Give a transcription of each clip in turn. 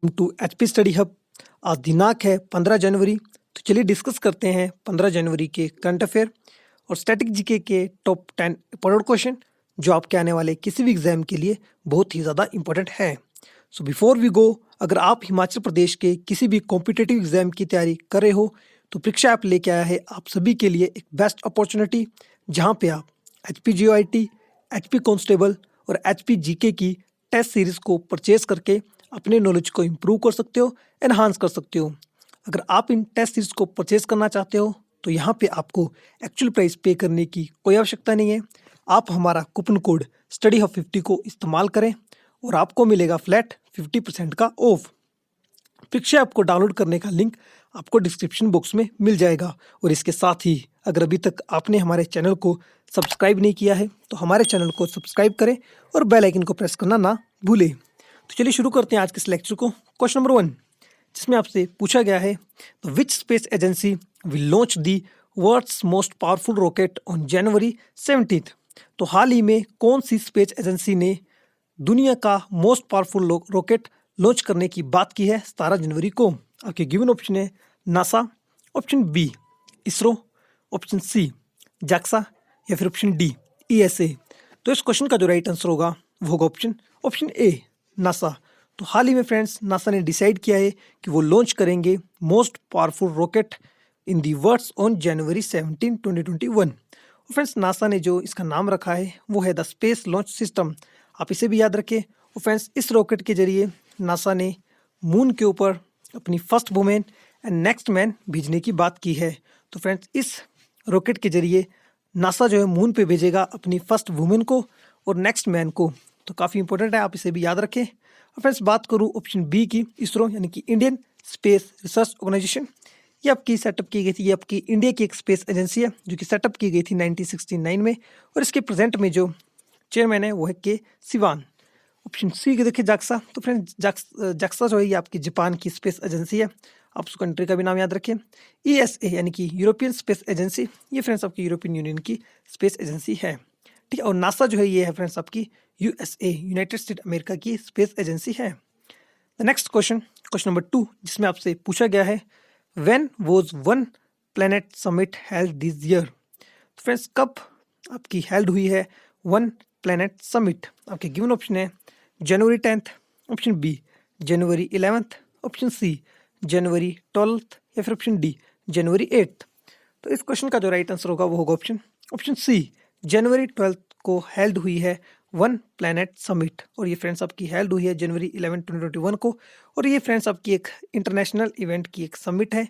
To HP study hub. आज दिनांक है 15 जनवरी। तो चलिए डिस्कस करते हैं 15 जनवरी के करंट अफेयर और स्टैटिक जीके के टॉप 10 इंपॉर्टेंट क्वेश्चन जो आपके आने वाले किसी भी एग्जाम के लिए बहुत ही ज़्यादा इंपॉर्टेंट है। सो बिफोर वी गो, अगर आप हिमाचल प्रदेश के किसी भी कॉम्पिटिटिव एग्जाम की तैयारी कर रहे हो तो परीक्षा ऐप लेके आया है आप सभी के लिए एक बेस्ट अपॉर्चुनिटी, जहाँ पे आप एचपी जीओआईटी, एचपी कांस्टेबल और एचपी जीके की टेस्ट सीरीज को परचेज करके अपने नॉलेज को इम्प्रूव कर सकते हो, एनहांस कर सकते हो। अगर आप इन टेस्ट सीरीज को परचेज करना चाहते हो तो यहाँ पे आपको एक्चुअल प्राइस पे करने की कोई आवश्यकता नहीं है। आप हमारा कूपन कोड स्टडी हब 50 को इस्तेमाल करें और आपको मिलेगा फ्लैट 50% का ऑफ। परीक्षा ऐप को डाउनलोड करने का लिंक आपको डिस्क्रिप्शन बॉक्स में मिल जाएगा। और इसके साथ ही अगर अभी तक आपने हमारे चैनल को सब्सक्राइब नहीं किया है तो हमारे चैनल को सब्सक्राइब करें और बेल आइकन को प्रेस करना ना भूलें। तो चलिए शुरू करते हैं आज के इस लेक्चर को। क्वेश्चन नंबर 1, जिसमें आपसे पूछा गया है तो which space agency will launch the world's most powerful rocket on January 17। तो हाल ही में कौन सी स्पेस एजेंसी ने दुनिया का मोस्ट पावरफुल रॉकेट लॉन्च करने की बात की है 17 जनवरी को। आपके गिवन ऑप्शन है NASA, option B ISRO, option C JAXA या फिर ऑप्शन डी ईएसए। तो इस क्वेश्चन का जो राइट आंसर होगा वो होगा ऑप्शन ए नासा। तो हाल ही में फ्रेंड्स नासा ने डिसाइड किया है कि वो लॉन्च करेंगे most powerful rocket in the world on January 17, 2021। और फ्रेंड्स नासा ने जो इसका नाम रखा है वो है द स्पेस लॉन्च सिस्टम। आप इसे भी याद रखें। और फ्रेंड्स इस रॉकेट के जरिए नासा ने मून के ऊपर अपनी first women and next man भेजने की बात की है। तो फ्रेंड्स इस रॉकेट के जरिए नासा जो है मून पे भेजेगा अपनी फर्स्ट वुमेन को और नेक्स्ट मैन को। तो काफ़ी इंपॉर्टेंट है, आप इसे भी याद रखें। और फ्रेंड्स बात करूँ ऑप्शन बी की, इसरो यानी कि इंडियन स्पेस रिसर्च ऑर्गेनाइजेशन, ये आपकी सेटअप की गई थी। ये आपकी इंडिया की एक स्पेस एजेंसी है जो कि सेटअप की गई थी 1969 में। और इसके प्रेजेंट में जो चेयरमैन है वो है के सिवान। ऑप्शन सी की देखिए जाक्सा। तो फ्रेंड्स जाक्सा जो है ये आपकी जापान की स्पेस एजेंसी है। आप उस कंट्री का भी नाम याद रखें। ईएसए यानी कि यूरोपियन स्पेस एजेंसी, ये फ्रेंड्स आपकी यूरोपियन यूनियन की स्पेस एजेंसी है, ठीक है। और नासा जो है ये है फ्रेंड्स आपकी यूएसए, यूनाइटेड स्टेट अमेरिका की स्पेस एजेंसी है। The next question, question number 2, जिसमें आपसे पूछा गया है when was one planet summit held this year. तो फ्रेंड्स कब आपकी हेल्ड हुई है वन प्लैनेट समिट। आपके गिवन ऑप्शन है जनवरी 10, ऑप्शन बी जनवरी 11, ऑप्शन सी जनवरी 12 या फिर ऑप्शन डी जनवरी 8। तो इस क्वेश्चन का जो राइट आंसर होगा वो होगा ऑप्शन सी जनवरी 12 को हेल्ड हुई है वन प्लैनेट समिट। और ये फ्रेंड्स आपकी हेल्ड हुई है जनवरी 11, 2021 को। और ये फ्रेंड्स आपकी एक इंटरनेशनल इवेंट की एक समिट है।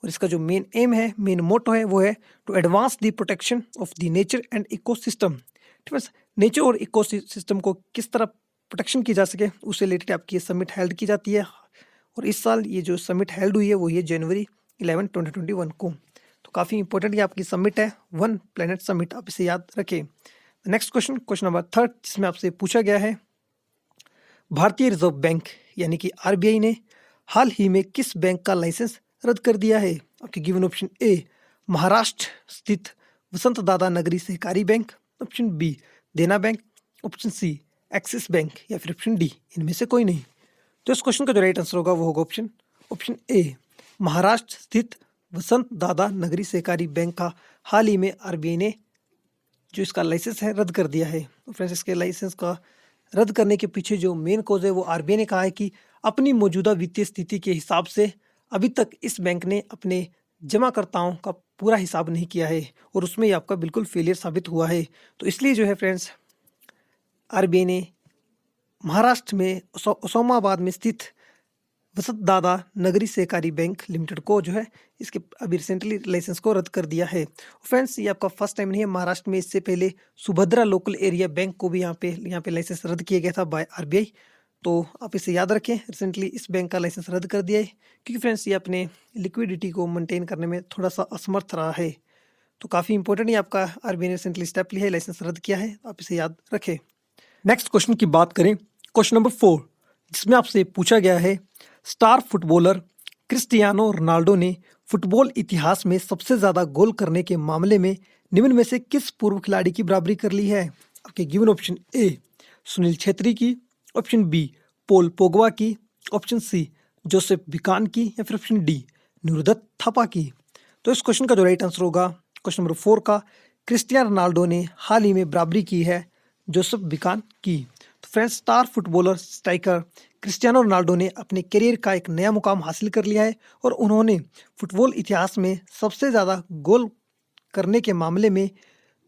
और इसका जो मेन एम है, मेन मोटो है वो है to advance the protection of the nature and ecosystem. ठीक है, नेचर और इकोसिस्टम को किस तरह प्रोटेक्शन की जा सके उससे रिलेटेड आपकी ये समिट हेल्ड की जाती है। और इस साल ये जो समिट हेल्ड हुई है वो ये जनवरी 11, 2021 को। तो काफ़ी इंपॉर्टेंट ये आपकी समिट है वन प्लैनेट समिट, आप इसे याद रखें। नेक्स्ट क्वेश्चन, क्वेश्चन नंबर 3, जिसमें आपसे पूछा गया है भारतीय रिजर्व बैंक यानी कि आरबीआई ने हाल ही में किस बैंक का लाइसेंस रद्द कर दिया है। आपके गिवन ऑप्शन ए महाराष्ट्र स्थित वसंत Dada Nagari Sahakari bank, option B Dena bank, option C Axis bank या फिर ऑप्शन डी इनमें से कोई नहीं। तो इस क्वेश्चन का जो राइट आंसर होगा वो होगा ऑप्शन ए महाराष्ट्र स्थित वसंत दादा नगरी सहकारी बैंक का हाल ही में आरबीआई ने जो इसका लाइसेंस है रद्द कर दिया है। तो फ्रेंड्स इसके लाइसेंस का रद्द करने के पीछे जो मेन कॉज है वो आरबीआई ने कहा है कि अपनी मौजूदा वित्तीय स्थिति के हिसाब से अभी तक इस बैंक ने अपने जमाकर्ताओं का पूरा हिसाब नहीं किया है और उसमें ये आपका बिल्कुल फेलियर साबित हुआ है। तो इसलिए जो है फ्रेंड्स आरबीआई ने महाराष्ट्र में ओसामाबाद में स्थित वसंत दादा नगरी सहकारी बैंक लिमिटेड को जो है इसके अभी रिसेंटली लाइसेंस को रद्द कर दिया है। फ्रेंड्स ये आपका फर्स्ट टाइम नहीं है, महाराष्ट्र में इससे पहले सुभद्रा लोकल एरिया बैंक को भी यहाँ पे लाइसेंस रद्द किया गया था बाय आरबीआई। तो आप इसे याद रखें, रिसेंटली इस बैंक का लाइसेंस रद्द कर दिया है क्योंकि फ्रेंड्स ये अपने लिक्विडिटी को मेंटेन करने में थोड़ा सा असमर्थ रहा है। तो काफ़ी इंपॉर्टेंट ये आपका आरबीआई ने रिसेंटली स्टेप लिया है, लाइसेंस रद्द किया है, आप इसे याद रखें। नेक्स्ट क्वेश्चन की बात करें, क्वेश्चन नंबर 4, जिसमें आपसे पूछा गया है स्टार फुटबॉलर क्रिस्टियानो रोनाल्डो ने फुटबॉल इतिहास में सबसे ज़्यादा गोल करने के मामले में निम्न में से किस पूर्व खिलाड़ी की बराबरी कर ली है। आपके गिवन ऑप्शन ए सुनील छेत्री की, ऑप्शन बी पोल पोगबा की, ऑप्शन सी जोसेफ बिकान की, या फिर ऑप्शन डी नुरदत थापा की। तो इस क्वेश्चन का जो राइट आंसर होगा क्वेश्चन नंबर 4 का, क्रिस्टियानो रोनाल्डो ने हाल ही में बराबरी की है जोसेफ बिकान की। तो friends, star footballer striker Cristiano Ronaldo ने अपने करियर का एक नया मुकाम हासिल कर लिया है और उन्होंने फुटबॉल इतिहास में सबसे ज़्यादा गोल करने के मामले में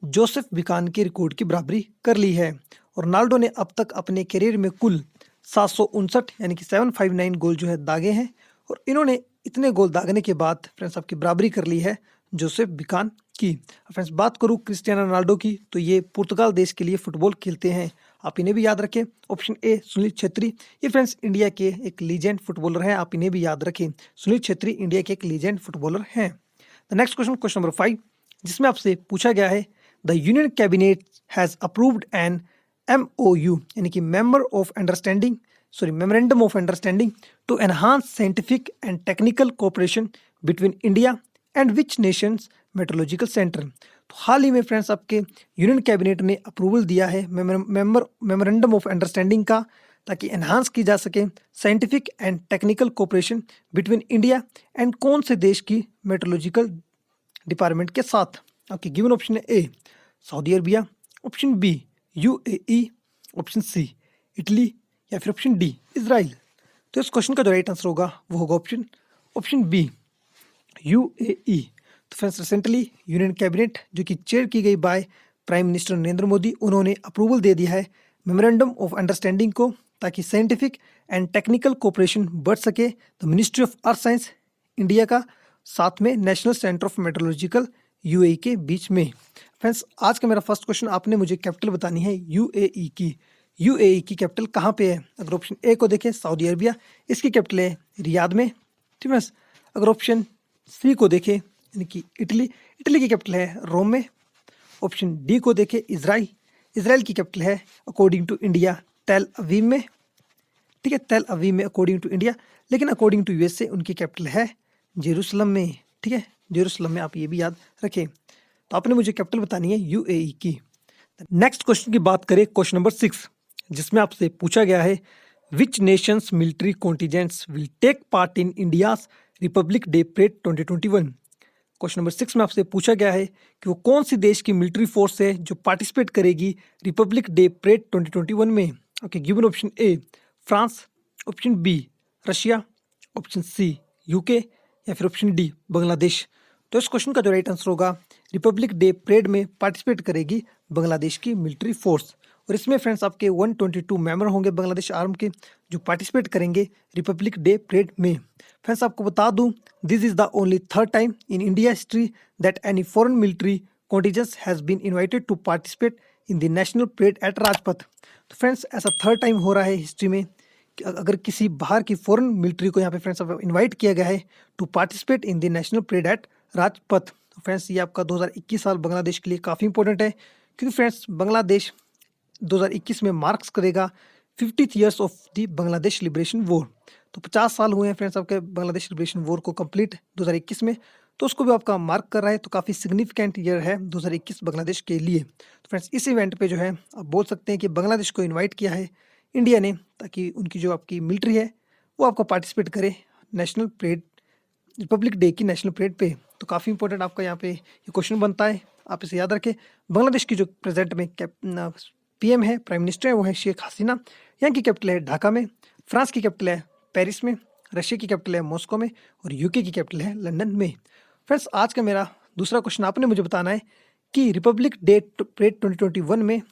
जोसेफ बिकान के रिकॉर्ड की बराबरी कर ली है। और रोनाल्डो ने अब तक अपने करियर में कुल 759 यानी कि 759 गोल जो है दागे हैं, और इन्होंने इतने गोल दागने के बाद फ्रेंड्स आपकी बराबरी कर ली है जोसेफ बिकान की। फ्रेंड्स, बात करूँ क्रिस्टियानो रोनाल्डो की, तो ये पुर्तगाल देश के लिए फुटबॉल खेलते हैं, आप इन्हें भी याद रखें। ऑप्शन ए सुनील छेत्री, ये फ्रेंड्स इंडिया के एक लीजेंड फुटबॉलर हैं, आप इन्हें भी याद रखें। सुनील छेत्री इंडिया के एक लीजेंड फुटबॉलर हैं। The next question, question number 5, जिसमें आपसे पूछा गया है the union cabinet has approved an MOU यानी कि memorandum of understanding to enhance scientific and technical cooperation between India and which nations meteorological centre. तो हाल ही में फ्रेंड्स आपके यूनियन कैबिनेट ने अप्रूवल दिया है मेमोरेंडम ऑफ अंडरस्टैंडिंग का, ताकि एनहांस की जा सके scientific and technical cooperation between India and कौन से देश की मेट्रोलॉजिकल डिपार्टमेंट के साथ। आपके गिवन ऑप्शन है A Saudi Arabia, option B UAE, option C Italy, या फिर ऑप्शन डी इजराइल। तो इस क्वेश्चन का जो राइट आंसर होगा वो होगा ऑप्शन बी UAE। तो फ्रेंड्स, रिसेंटली यूनियन कैबिनेट जो कि चेयर की गई by prime minister Narendra Modi, उन्होंने अप्रूवल दे दिया है मेमोरेंडम ऑफ अंडरस्टैंडिंग को, ताकि साइंटिफिक एंड टेक्निकल कोऑपरेशन बढ़ सके the ministry of earth science India का साथ में national centre of meteorological UAE के बीच में। फ्रेंड्स, आज का मेरा फर्स्ट क्वेश्चन, आपने मुझे कैपिटल बतानी है UAE की। UAE की कैपिटल कहाँ पे है? अगर ऑप्शन ए को देखें सऊदी अरबिया, इसकी कैपिटल है रियाद में, ठीक है। अगर ऑप्शन सी को देखें यानी कि इटली, इटली की कैपिटल है रोम में। ऑप्शन डी को देखें इजराइल, इजराइल की कैपिटल है according to India Tel Aviv में, ठीक है, टेल अवीव में अकॉर्डिंग टू इंडिया, लेकिन अकॉर्डिंग टू USA उनकी कैपिटल है जेरूसलम में, ठीक है, जेरूसलम में, आप ये भी याद रखें। तो आपने मुझे कैपिटल बतानी है UAE की। नेक्स्ट क्वेश्चन की बात करें, क्वेश्चन नंबर 6, जिसमें आपसे पूछा गया है which nations military contingents will take part in India's Republic Day parade 2021। Question number 6 में आपसे पूछा गया है कि वो कौन सी देश की मिलिट्री फोर्स है जो पार्टिसिपेट करेगी रिपब्लिक डे परेड 2021 में। Okay, given option A France, option B Russia, option C UK, या फिर ऑप्शन डी बांग्लादेश। तो इस क्वेश्चन का जो राइट आंसर होगा रिपब्लिक डे परेड में पार्टिसिपेट करेगी बांग्लादेश की मिलिट्री फोर्स। और इसमें फ्रेंड्स आपके 122 मेंबर होंगे बांग्लादेश आर्म के जो पार्टिसिपेट करेंगे रिपब्लिक डे परेड में। फ्रेंड्स, आपको बता दूं, this is the only third time in India history that any foreign military contingents has been invited to participate in the national parade at Rajpath. तो friends, ऐसा third time हो रहा है history में कि अगर किसी बाहर की फॉरेन मिलिट्री को यहाँ पे फ्रेंड्स इनवाइट किया गया है to participate in the national parade at Rajpath. तो फ्रेंड्स, ये आपका 2021 साल बांग्लादेश के लिए काफ़ी इंपॉर्टेंट है, क्योंकि फ्रेंड्स बांग्लादेश 2021 में मार्क्स करेगा 50th years of the Bangladesh liberation war. तो 50 साल हुए हैं फ्रेंड्स आपके बांग्लादेश लिबरेशन वॉर को कंप्लीट 2021 में, तो उसको भी आपका मार्क कर रहा है। तो काफ़ी सिग्निफिकेंट ईयर है 2021 बांग्लादेश के लिए। तो फ्रेंड्स, इस इवेंट पे जो है आप बोल सकते हैं कि बांग्लादेश को इन्वाइट किया है इंडिया ने, ताकि उनकी जो आपकी मिलिट्री है वो आपका पार्टिसिपेट करे नेशनल परेड, रिपब्लिक डे की नेशनल परेड पे। तो काफ़ी इंपॉर्टेंट आपका यहाँ पे ये क्वेश्चन बनता है, आप इसे याद रखें। बांग्लादेश की जो प्रेजेंट में PM है, प्राइम मिनिस्टर है, वो है शेख हसीना। यहाँ की कैपिटल है ढाका में, फ्रांस की कैपिटल है पेरिस में, रशिया की कैपिटल है मॉस्को में, और UK की कैपिटल है लंदन में। फ्रेंड्स, आज का मेरा दूसरा क्वेश्चन, आपने मुझे बताना है कि रिपब्लिक डे परेड 2021 में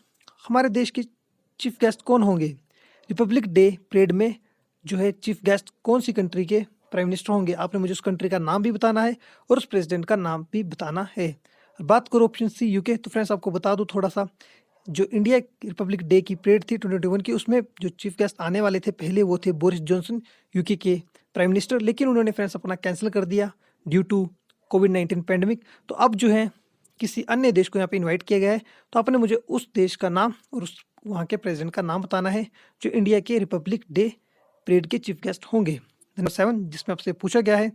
हमारे देश के चीफ गेस्ट कौन होंगे। रिपब्लिक डे परेड में जो है चीफ गेस्ट कौन सी कंट्री के प्राइम मिनिस्टर होंगे, आपने मुझे उस कंट्री का नाम भी बताना है और उस प्रेसिडेंट का नाम भी बताना है। बात करो ऑप्शन सी UK, तो फ्रेंड्स आपको बता दूं थोड़ा सा, जो इंडिया रिपब्लिक डे की परेड थी 2021 की, उसमें जो चीफ गेस्ट आने वाले थे पहले वो थे बोरिस जॉनसन UK के प्राइम मिनिस्टर, लेकिन उन्होंने फ्रेंड्स अपना कैंसिल कर दिया ड्यू टू कोविड-19 पैंडमिक। तो अब जो है किसी अन्य देश को यहाँ पे इन्वाइट किया गया है, तो आपने मुझे उस देश का नाम और उस वहाँ के प्रेसिडेंट का नाम बताना है जो इंडिया के रिपब्लिक डे परेड के चीफ गेस्ट होंगे। नंबर 7, जिसमें आपसे पूछा गया है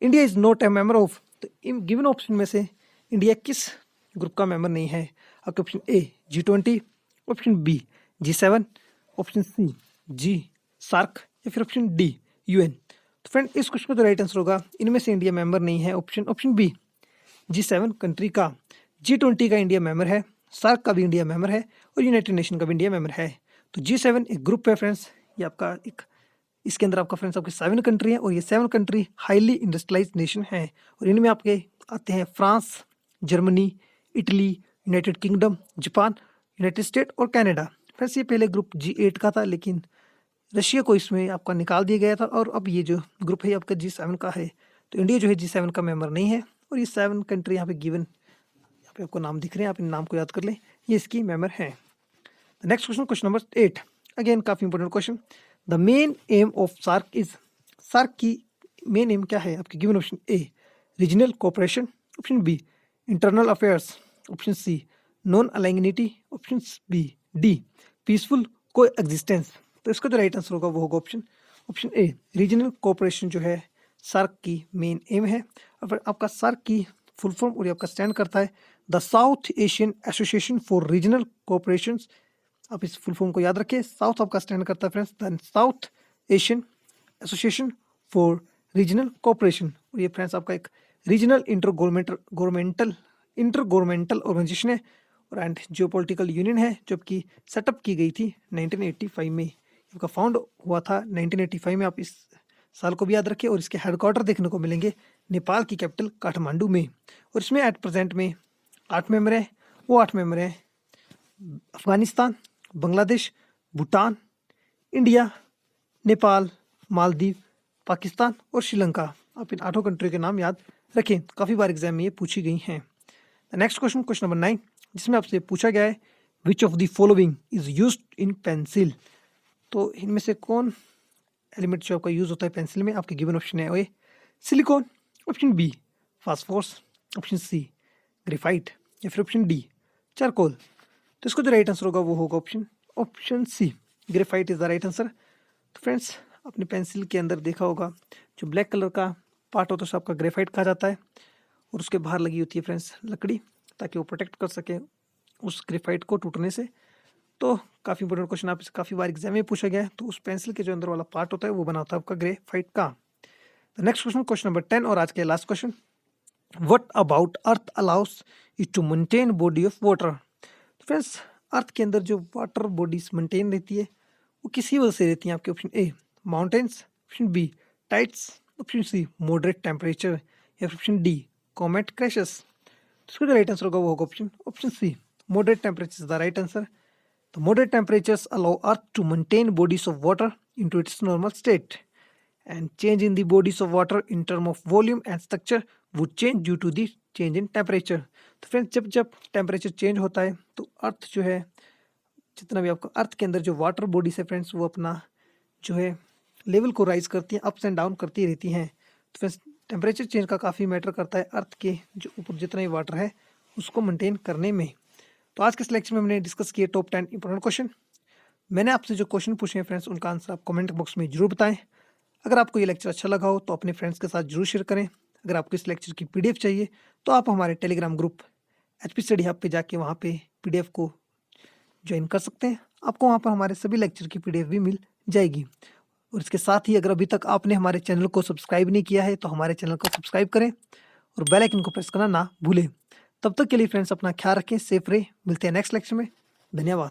India is not a member of, तो इन गिवन ऑप्शन में से इंडिया किस ग्रुप का मेंबर नहीं है। आपके option A G20, option B G7, option C G SAARC, या फिर ऑप्शन डी यूएन। तो फ्रेंड इस क्वेश्चन का जो राइट आंसर होगा, इनमें से इंडिया मेंबर नहीं है, ऑप्शन बी G7 कंट्री का। G20 का इंडिया मेंबर है, सार्क का भी इंडिया मेंबर है और यूनाइटेड नेशन का भी इंडिया मेंबर है। तो G7 एक ग्रुप है फ्रेंड्स, ये आपका एक, इसके अंदर आपका फ्रेंड्स आपके 7 कंट्री हैं और ये 7 कंट्री हाईली इंडस्ट्रियलाइज्ड नेशन हैं और इनमें आपके आते हैं France, Germany, Italy, United kingdom, Japan, United state और कनाडा। फ्रेंड्स ये पहले ग्रुप G8 का था, लेकिन रशिया को इसमें आपका निकाल दिया गया था और अब ये जो ग्रुप है आपका G7 का है। तो इंडिया जो है G7 का मेंबर नहीं है और ये 7 कंट्री यहाँ पे गिवन, यहाँ पे आपको नाम दिख रहे हैं, आप इन नाम को याद कर लें, ये इसकी मेंबर हैं। Next question, question number 8, again काफ़ी important question. The main aim of SAARC is, SAARC की मेन एम क्या है आपके given? Option A regional cooperation, option B internal affairs, option C non alignment, option B D peaceful coexistence. तो इसका जो right answer होगा वो होगा ऑप्शन ए रीजनल कोऑपरेशन जो है सार्क की मेन एम है। और आपका सार्क की फुल फॉर्म और ये आपका स्टैंड करता है the south Asian association for regional cooperation. आप इस फुल फॉर्म को याद रखिए, साउथ आपका स्टैंड करता है friends the south Asian association for regional cooperation. और ये फ्रेंड्स आपका एक रीजनल इंटर गवर्नमेंटल ऑर्गेनाइजेशन है और एंड जियोपॉलिटिकल यूनियन है, जबकि सेटअप की गई थी 1985 में, इसका फाउंड हुआ था 1985 में। आप इस साल को भी याद रखिए और इसके हेडक्वार्टर देखने को मिलेंगे नेपाल की कैपिटल काठमांडू में। और इसमें एट प्रेजेंट में 8 मेंबर हैं, वो 8 मेंबर हैं अफगानिस्तान, बांग्लादेश, भूटान, इंडिया, नेपाल, मालदीव, पाकिस्तान और श्रीलंका। आप इन 8 कंट्री के नाम याद रखें, काफ़ी बार एग्जाम में ये पूछी गई हैं। नेक्स्ट क्वेश्चन, क्वेश्चन नंबर 9, जिसमें आपसे पूछा गया है which of the following is used in pencil. तो इनमें से कौन एलिमेंट जो आपका यूज़ होता है पेंसिल में? आपके गिवन ऑप्शन है A silicon, option B phosphorus, option C graphite या फिर ऑप्शन डी चारकोल। तो इसको जो राइट आंसर होगा वो होगा option C graphite is the right answer. तो फ्रेंड्स अपने पेंसिल के अंदर देखा होगा जो ब्लैक कलर का पार्ट होता है उसे आपका ग्रेफाइट कहा जाता है और उसके बाहर लगी होती है फ्रेंड्स लकड़ी, ताकि वो प्रोटेक्ट कर सके उस ग्रेफाइट को टूटने से। तो काफ़ी इंपॉर्टेंट क्वेश्चन आप इसे काफ़ी बार एग्जाम में पूछा गया है। तो उस पेंसिल के जो अंदर वाला पार्ट होता है वो बना होता है आपका ग्रेफाइट का। तो नेक्स्ट क्वेश्चन, क्वेश्चन नंबर 10 और आज के last question, what about earth allows is to maintain body of water. तो फ्रेंड्स अर्थ के अंदर जो वाटर बॉडीज मेंटेन रहती है वो किसी वजह से रहती हैं? आपके option A mountains, option B tides, option C moderate temperature या ऑप्शन डी कॉमेट क्रैशेस। तो इसका जो राइट आंसर होगा वो होगा option C moderate temperature is the right answer. The moderate temperatures allow Earth to maintain bodies of water into its normal state, and change in the bodies of water in terms of volume and structure would change due to the change in temperature। तो friends जब जब temperature change होता है तो अर्थ जो है, जितना भी आपका अर्थ के अंदर जो वाटर बॉडीज है फ्रेंड्स वो अपना जो है लेवल को राइज करती हैं, अप्स एंड डाउन करती रहती हैं। तो फ्रेंड्स टेम्परेचर चेंज का काफ़ी मैटर करता है अर्थ के जो ऊपर जितना भी वाटर है उसको मेंटेन करने में। तो आज के इस लेक्चर में हमने डिस्कस किए टॉप 10 इंपॉर्टेंट क्वेश्चन। मैंने आपसे जो क्वेश्चन पूछे हैं फ्रेंड्स उनका आंसर आप कमेंट बॉक्स में जरूर बताएं। अगर आपको ये लेक्चर अच्छा लगा हो तो अपने फ्रेंड्स के साथ जरूर शेयर करें। अगर आपको इस लेक्चर की पीडीएफ चाहिए तो आप हमारे Telegram group HP study hub पे जाके वहाँ पे पीडीएफ को ज्वाइन कर सकते हैं। आपको वहाँ पर हमारे सभी लेक्चर की पीडीएफ भी मिल जाएगी। और इसके साथ ही अगर अभी तक आपने हमारे चैनल को सब्सक्राइब नहीं किया है तो हमारे चैनल को सब्सक्राइब करें और बेल आइकन को प्रेस करना ना भूलें। तब तक के लिए फ्रेंड्स अपना ख्याल रखें, सेफ रहे, मिलते हैं नेक्स्ट लेक्चर में। धन्यवाद।